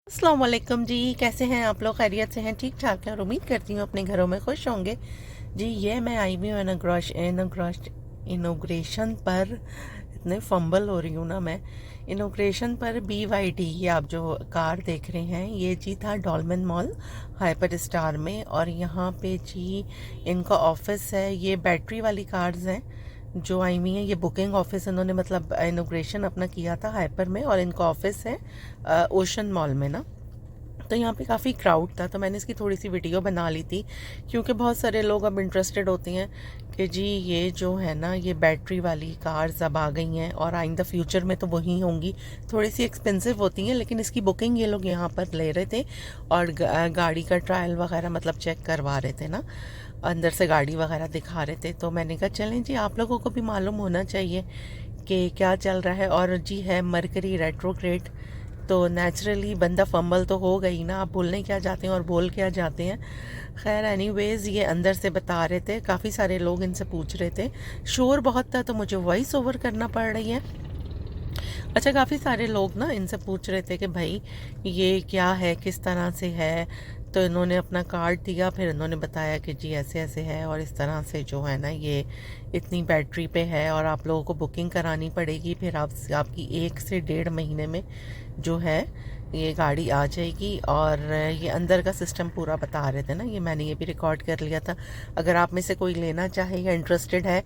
अस्सलाम वालेकुम जी। कैसे हैं आप लोग? खैरियत से हैं? ठीक ठाक हैं और उम्मीद करती हूँ अपने घरों में खुश होंगे जी। ये मैं आई हुई हूँ इनोग्रेशन पर। इतने फंबल हो रही हूँ ना मैं। इनोग्रेशन पर BYD, ये आप जो कार देख रहे हैं ये जी था डॉलमेन मॉल हाइपर स्टार में। और यहाँ पे जी इनका ऑफिस है। ये बैटरी वाली कार्स हैं जो आई हुई हैं। ये बुकिंग ऑफिस इन्होंने मतलब इनोग्रेशन अपना किया था हाइपर में, और इनका ऑफिस है ओशन मॉल में ना। तो यहाँ पे काफ़ी क्राउड था, तो मैंने इसकी थोड़ी सी वीडियो बना ली थी, क्योंकि बहुत सारे लोग अब इंटरेस्टेड होते हैं कि जी ये जो है ना ये बैटरी वाली कार्स अब आ गई हैं और इन द फ्यूचर में तो वही होंगी। थोड़ी सी एक्सपेंसिव होती हैं, लेकिन इसकी बुकिंग ये लोग यहाँ पर ले रहे थे और गाड़ी का ट्रायल वगैरह मतलब चेक करवा रहे थे ना, अंदर से गाड़ी वगैरह दिखा रहे थे। तो मैंने कहा चलें जी, आप लोगों को भी मालूम होना चाहिए कि क्या चल रहा है। और जी है मरकरी रेट्रोग्रेड, तो नेचुरली बंदा फंबल तो हो गई ना, आप बोलने क्या जाते हैं और बोल क्या जाते हैं। खैर एनीवेज ये अंदर से बता रहे थे, काफ़ी सारे लोग इनसे पूछ रहे थे। शोर बहुत था तो मुझे वॉइस ओवर करना पड़ रही है। अच्छा, काफ़ी सारे लोग ना इनसे पूछ रहे थे कि भाई ये क्या है, किस तरह से है। तो इन्होंने अपना कार्ड दिया, फिर इन्होंने बताया कि जी ऐसे ऐसे है और इस तरह से जो है ना ये इतनी बैटरी पे है और आप लोगों को बुकिंग करानी पड़ेगी। फिर आपकी 1 से 1.5 महीने में जो है ये गाड़ी आ जाएगी। और ये अंदर का सिस्टम पूरा बता रहे थे ना, ये मैंने ये भी रिकॉर्ड कर लिया था। अगर आप में से कोई लेना चाहे या इंटरेस्टेड है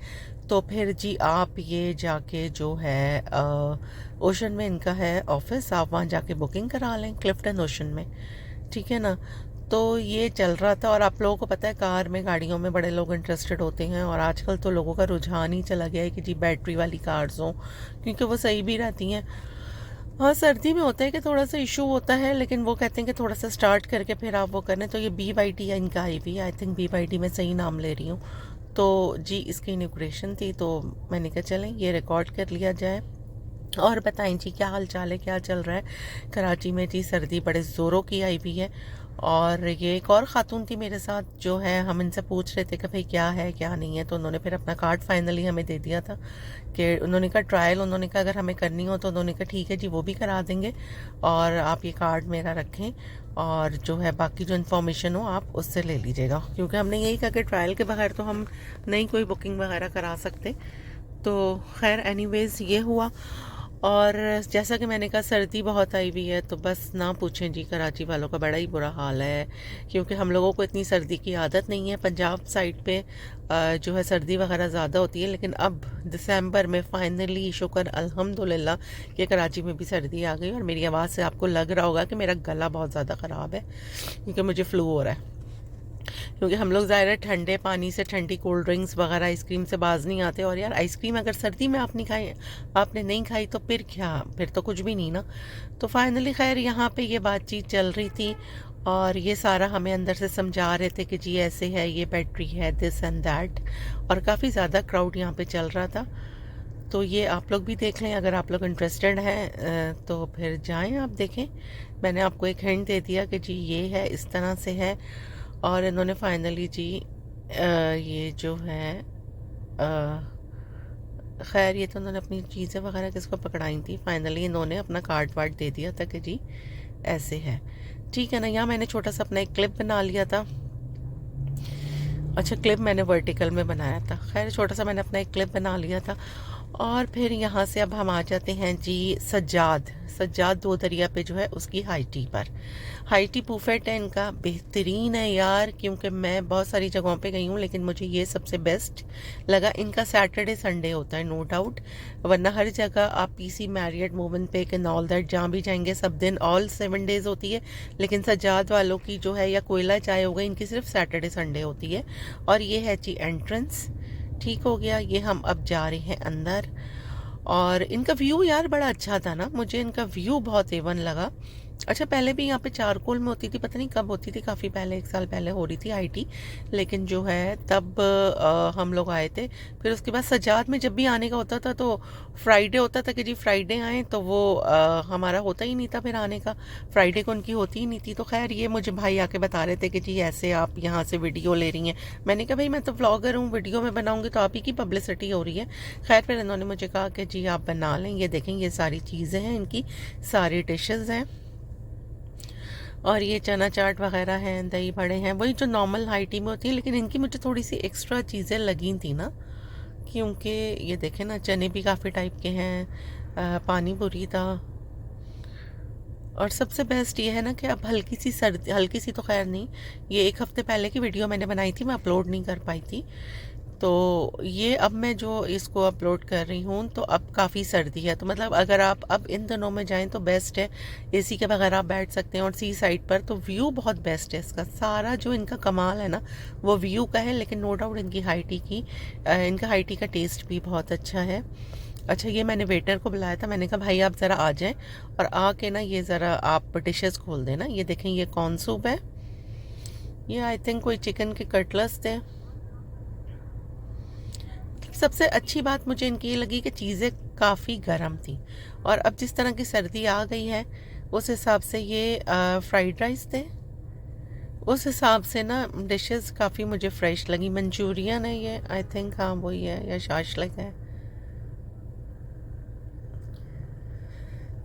तो फिर जी आप ये जाके जो है ओशन में इनका है ऑफिस, आप वहाँ जाके बुकिंग करा लें क्लिफ्टन ओशन में, ठीक है ना। तो ये चल रहा था। और आप लोगों को पता है कार में गाड़ियों में बड़े लोग इंटरेस्टेड होते हैं, और आजकल तो लोगों का रुझान ही चला गया है कि जी बैटरी वाली कार्स हों, क्योंकि वो सही भी रहती हैं। हाँ, सर्दी में होता है कि थोड़ा सा इशू होता है, लेकिन वो कहते हैं कि थोड़ा सा स्टार्ट करके फिर आप वो करें। तो ये BYD है इनका आई भी, आई थिंक BYD में सही नाम ले रही हूँ। तो जी इसकी इनॉग्रेशन थी, तो मैंने कहा चलें ये रिकॉर्ड कर लिया जाए। और बताएं जी क्या हाल चाल है, क्या चल रहा है कराची में? जी सर्दी बड़े ज़ोरों की आई हुई है। और ये एक और ख़ातून थी मेरे साथ, जो है हम इनसे पूछ रहे थे कि भाई क्या है क्या नहीं है। तो उन्होंने फिर अपना कार्ड फाइनली हमें दे दिया था कि उन्होंने कहा ट्रायल, उन्होंने कहा अगर हमें करनी हो तो उन्होंने कहा ठीक है जी वो भी करा देंगे, और आप ये कार्ड मेरा रखें और जो है बाकी जो इन्फॉर्मेशन हो आप उससे ले लीजिएगा। क्योंकि हमने यही कहा कि ट्रायल के बगैर तो हम नहीं कोई बुकिंग वगैरह करा सकते। तो खैर एनीवेज ये हुआ। और जैसा कि मैंने कहा सर्दी बहुत आई हुई है, तो बस ना पूछें जी, कराची वालों का बड़ा ही बुरा हाल है। क्योंकि हम लोगों को इतनी सर्दी की आदत नहीं है। पंजाब साइड पे जो है सर्दी वगैरह ज़्यादा होती है, लेकिन अब दिसंबर में फाइनली शुक्र अल्हम्दुलिल्लाह कि कराची में भी सर्दी आ गई। और मेरी आवाज़ से आपको लग रहा होगा कि मेरा गला बहुत ज़्यादा ख़राब है, क्योंकि मुझे फ्लू हो रहा है। क्योंकि हम लोग ज़ाहिर है ठंडे पानी से, ठंडी कोल्ड ड्रिंक्स वगैरह आइसक्रीम से बाज नहीं आते। और यार आइसक्रीम अगर सर्दी में आपने नहीं खाई तो फिर क्या, फिर तो कुछ भी नहीं ना। तो फाइनली खैर यहाँ पे ये बातचीत चल रही थी, और ये सारा हमें अंदर से समझा रहे थे कि जी ऐसे है, ये बैटरी है, दिस एंड दैट। और काफ़ी ज़्यादा क्राउड यहाँ पे चल रहा था। तो ये आप लोग भी देख लें, अगर आप लोग इंटरेस्टेड हैं तो फिर जाएं आप देखें। मैंने आपको एक हिंट दे दिया कि जी ये है, इस तरह से है। और इन्होंने फाइनली जी ये जो है खैर ये तो उन्होंने अपनी चीज़ें वगैरह किसको पकड़ाई थी, फाइनली इन्होंने अपना कार्ड वार्ड दे दिया था कि जी ऐसे है, ठीक है ना। यहाँ मैंने छोटा सा अपना एक क्लिप बना लिया था। अच्छा, क्लिप मैंने वर्टिकल में बनाया था। खैर छोटा सा मैंने अपना एक क्लिप बना लिया था। और फिर यहाँ से अब हम आ जाते हैं जी सज्जाद सज्जाद दो दरिया पे जो है उसकी हाई टी पर। हाई टी बुफेट है इनका, बेहतरीन है यार। क्योंकि मैं बहुत सारी जगहों पे गई हूँ, लेकिन मुझे ये सबसे बेस्ट लगा। इनका सैटरडे संडे होता है नो डाउट, वरना हर जगह आप PC मैरियट मोवन पे एंड ऑल दैट जहाँ भी जाएंगे सब दिन ऑल 7 डेज होती है। लेकिन सज्जाद वालों की जो है, या कोयला चाय हो गई, इनकी सिर्फ सैटरडे संडे होती है। और ये है जी एंट्रेंस, ठीक हो गया। ये हम अब जा रहे हैं अंदर। और इनका व्यू यार बड़ा अच्छा था ना, मुझे इनका व्यू बहुत एवन लगा। अच्छा, पहले भी यहाँ पे चारकोल में होती थी, पता नहीं कब होती थी, काफ़ी पहले, 1 साल पहले हो रही थी IT। लेकिन जो है तब हम लोग आए थे। फिर उसके बाद सज्जाद में जब भी आने का होता था तो फ्राइडे होता था कि जी फ्राइडे आए, तो वो हमारा होता ही नहीं था फिर आने का। फ्राइडे को उनकी होती ही नहीं थी। तो खैर ये मुझे भाई आके बता रहे थे कि जी ऐसे आप यहाँ से वीडियो ले रही हैं। मैंने कहा भाई मैं तो व्लॉगर हूँ, वीडियो में बनाऊँगी तो आप ही की पब्लिसिटी हो रही है। खैर फिर इन्होंने मुझे कहा कि जी आप बना लें। ये देखें, ये सारी चीज़ें हैं इनकी, सारी डिशेज़ हैं। और ये चना चाट वगैरह हैं, दही बड़े हैं, वही जो नॉर्मल हाई टी में होती है, लेकिन इनकी मुझे थोड़ी सी एक्स्ट्रा चीज़ें लगी थी ना, क्योंकि ये देखें ना, चने भी काफ़ी टाइप के हैं, पानी पूरी था। और सबसे बेस्ट ये है ना कि अब हल्की सी सर्दी, हल्की सी तो खैर नहीं, ये 1 हफ्ते पहले की वीडियो मैंने बनाई थी, मैं अपलोड नहीं कर पाई थी, तो ये अब मैं जो इसको अपलोड कर रही हूँ, तो अब काफ़ी सर्दी है, तो मतलब अगर आप अब इन दिनों में जाएं तो बेस्ट है। एसी के बगैर आप बैठ सकते हैं, और सी साइड पर तो व्यू बहुत बेस्ट है इसका। सारा जो इनका कमाल है ना वो व्यू का है, लेकिन नो डाउट इनकी इनका हाई टी का टेस्ट भी बहुत अच्छा है। अच्छा, ये मैंने वेटर को बुलाया था, मैंने कहा भाई आप ज़रा आ जाएं और आके ना ये ज़रा आप डिशेस खोल देना। ये देखें, ये कॉर्न सूप है, ये आई थिंक कोई चिकन के कटलेट्स थे। सबसे अच्छी बात मुझे इनकी ये लगी कि चीज़ें काफ़ी गर्म थी, और अब जिस तरह की सर्दी आ गई है उस हिसाब से ये फ्राइड राइस थे, उस हिसाब से ना डिशेस काफ़ी मुझे फ्रेश लगी। मंचूरियन है ये आई थिंक, हाँ वही है, या शाशलिक है।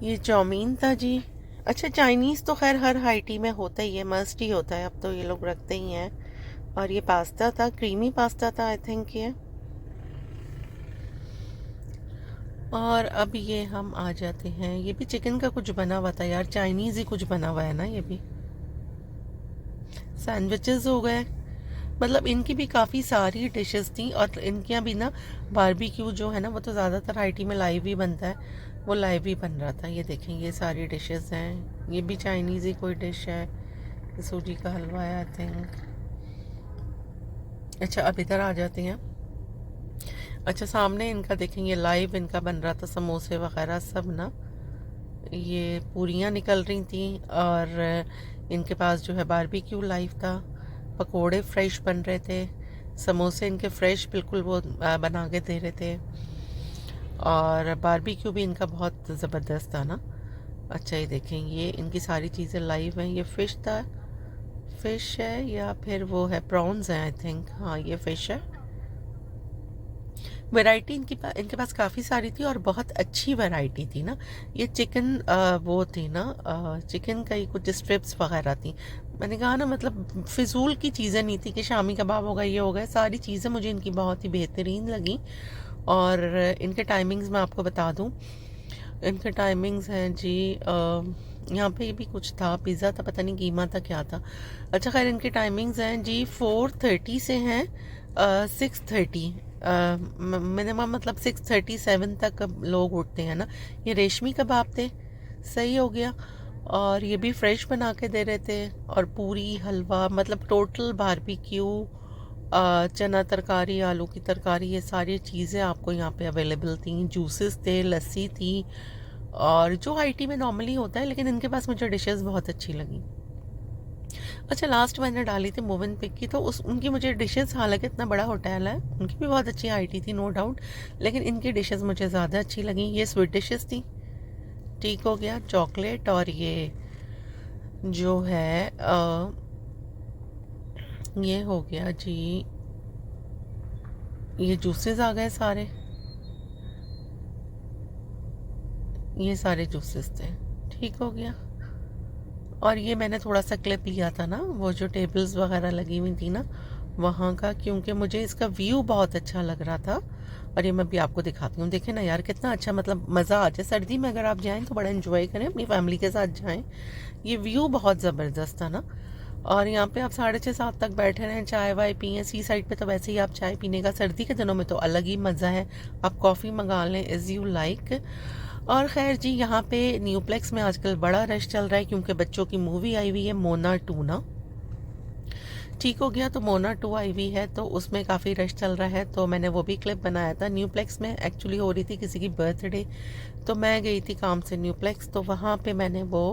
ये चाउमीन था जी। अच्छा, चाइनीज़ तो खैर हर हाई टी में होता ही है, मस्ट ही होता है, अब तो ये लोग रखते ही हैं। और ये पास्ता था, क्रीमी पास्ता था आई थिंक ये। और अब ये हम आ जाते हैं, ये भी चिकन का कुछ बना हुआ था यार, चाइनीज़ ही कुछ बना हुआ है ना ये भी। सैंडविचेस हो गए, मतलब इनकी भी काफ़ी सारी डिशेस थी, और इनके भी ना बारबेक्यू जो है ना वो तो ज़्यादातर हाई में लाइव ही बनता है, वो लाइव ही बन रहा था। ये देखें, ये सारी डिशेस हैं, ये भी चाइनीज़ ही कोई डिश है, सूजी का हलवा है आई थिंक। अच्छा, अब इधर आ जाते हैं। अच्छा, सामने इनका देखें, ये लाइव इनका बन रहा था, समोसे वगैरह सब ना, ये पूरियाँ निकल रही थी, और इनके पास जो है बारबेक्यू लाइव था, पकोड़े फ्रेश बन रहे थे, समोसे इनके फ्रेश बिल्कुल वो बना के दे रहे थे, और बारबेक्यू भी इनका बहुत ज़बरदस्त था ना। अच्छा, ये देखें, ये इनकी सारी चीज़ें लाइव हैं। ये फ़िश था, फ़िश है या फिर वो है, प्रॉन्स हैं आई थिंक, हाँ ये फ़िश है। वैरायटी इनके पास काफ़ी सारी थी, और बहुत अच्छी वैरायटी थी ना। ये चिकन वो थी ना, चिकन का ही कुछ स्ट्रिप्स वगैरह थी। मैंने कहा ना, मतलब फिजूल की चीज़ें नहीं थी कि शामी कबाब होगा, ये हो गया, सारी चीज़ें मुझे इनकी बहुत ही बेहतरीन लगी। और इनके टाइमिंग्स मैं आपको बता दूं, इनके टाइमिंग्स हैं जी, यहाँ पे भी कुछ था, पिज़्ज़ा था, पता नहीं कीमा था क्या था। अच्छा खैर, इनके टाइमिंग्स हैं जी 4:30 से हैं 6:30 मिनिमम, मतलब 6:37 तक लोग उठते हैं ना। ये रेशमी कबाब थे, सही हो गया, और ये भी फ्रेश बना के दे रहे थे, और पूरी हलवा, मतलब टोटल बारबेक्यू, चना तरकारी, आलू की तरकारी, ये सारी चीज़ें आपको यहाँ पे अवेलेबल थी। जूसेस थे, लस्सी थी, और जो हाई टी में नॉर्मली होता है, लेकिन इनके पास मुझे डिशेस बहुत अच्छी लगी। अच्छा, लास्ट मैंने डाली थी मोवन पिक की, तो उनकी मुझे डिशेस, हालांकि इतना बड़ा होटल है, उनकी भी बहुत अच्छी हाई टी थी नो डाउट, लेकिन इनकी डिशेस मुझे ज़्यादा अच्छी लगी। ये स्वीट डिशेस थी, ठीक हो गया, चॉकलेट, और ये जो है ये हो गया जी, ये जूसेस आ गए सारे, ये सारे जूसेस थे, ठीक हो गया। और ये मैंने थोड़ा सा क्लिप लिया था ना, वो जो टेबल्स वगैरह लगी हुई थी ना वहाँ का, क्योंकि मुझे इसका व्यू बहुत अच्छा लग रहा था, और ये मैं भी आपको दिखाती हूँ। देखें ना यार, कितना अच्छा, मतलब मज़ा आ जाए। सर्दी में अगर आप जाएँ तो बड़ा एंजॉय करें, अपनी फैमिली के साथ जाएँ, ये व्यू बहुत ज़बरदस्त था ना। और यहाँ पे आप 6:30-7 तक बैठे रहें, चाय वाय पिए। सी साइड पे तो वैसे ही आप चाय पीने का, सर्दी के दिनों में तो अलग ही मज़ा है, आप कॉफ़ी मंगा लें एज़ यू लाइक। और खैर जी, यहाँ पे न्यूप्लेक्स में आजकल बड़ा रश चल रहा है, क्योंकि बच्चों की मूवी आई हुई है मोना 2 ना, ठीक हो गया। तो मोना 2 आई हुई है, तो उसमें काफ़ी रश चल रहा है, तो मैंने वो भी क्लिप बनाया था। न्यूप्लेक्स में एक्चुअली हो रही थी किसी की बर्थडे, तो मैं गई थी काम से न्यूप्लेक्स, तो वहाँ पे मैंने वो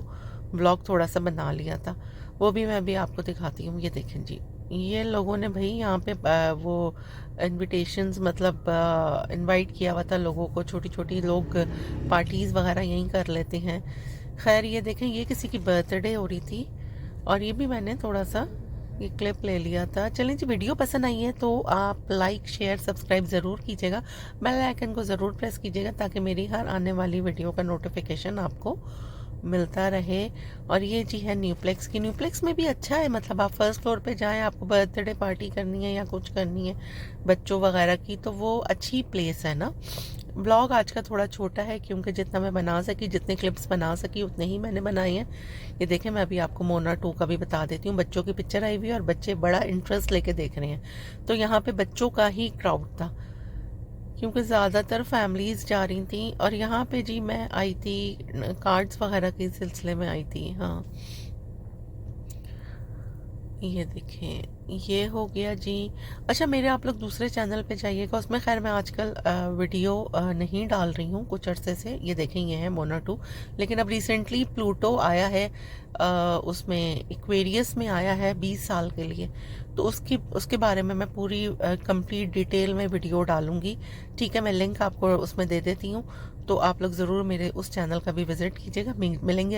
व्लॉग थोड़ा सा बना लिया था, वो भी मैं भी आपको दिखाती हूँ। ये देखें जी, ये लोगों ने भाई यहाँ पे वो इनविटेशंस, मतलब इनवाइट किया हुआ था लोगों को, छोटी छोटी लोग पार्टीज़ वगैरह यहीं कर लेते हैं। खैर, ये देखें, ये किसी की बर्थडे हो रही थी, और ये भी मैंने थोड़ा सा ये क्लिप ले लिया था। चलें जी, वीडियो पसंद आई है तो आप लाइक शेयर सब्सक्राइब ज़रूर कीजिएगा, बेल आइकन को ज़रूर प्रेस कीजिएगा, ताकि मेरी हर आने वाली वीडियो का नोटिफिकेशन आपको मिलता रहे। और ये जी है न्यूप्लेक्स की। न्यूप्लेक्स में भी अच्छा है, मतलब आप फर्स्ट फ्लोर पे जाएं, आपको बर्थडे पार्टी करनी है या कुछ करनी है बच्चों वगैरह की, तो वो अच्छी प्लेस है ना। ब्लॉग आज का थोड़ा छोटा है क्योंकि जितना मैं बना सकी, जितने क्लिप्स बना सकी उतने ही मैंने बनाए हैं। ये देखें, मैं अभी आपको मोना 2 का भी बता देती हूँ। बच्चों की पिक्चर आई हुई है और बच्चे बड़ा इंटरेस्ट लेके देख रहे हैं। तो यहाँ पे बच्चों का ही क्राउड था क्योंकि ज़्यादातर फैमिलीज़ जा रही थी। और यहाँ पे जी मैं आई थी कार्ड्स वगैरह के सिलसिले में आई थी। हाँ, ये देखें, ये हो गया जी। अच्छा, मेरे आप लोग दूसरे चैनल पे जाइएगा, उसमें खैर मैं आजकल वीडियो नहीं डाल रही हूँ कुछ अरसे से। ये देखें, ये है मोना 2। लेकिन अब रिसेंटली प्लूटो आया है, उसमें एक्वेरियस में आया है 20 साल के लिए। तो उसके बारे में मैं पूरी कंप्लीट डिटेल में वीडियो डालूंगी। ठीक है, मैं लिंक आपको उसमें दे देती हूँ, तो आप लोग ज़रूर मेरे उस चैनल का भी विज़िट कीजिएगा। मिलेंगे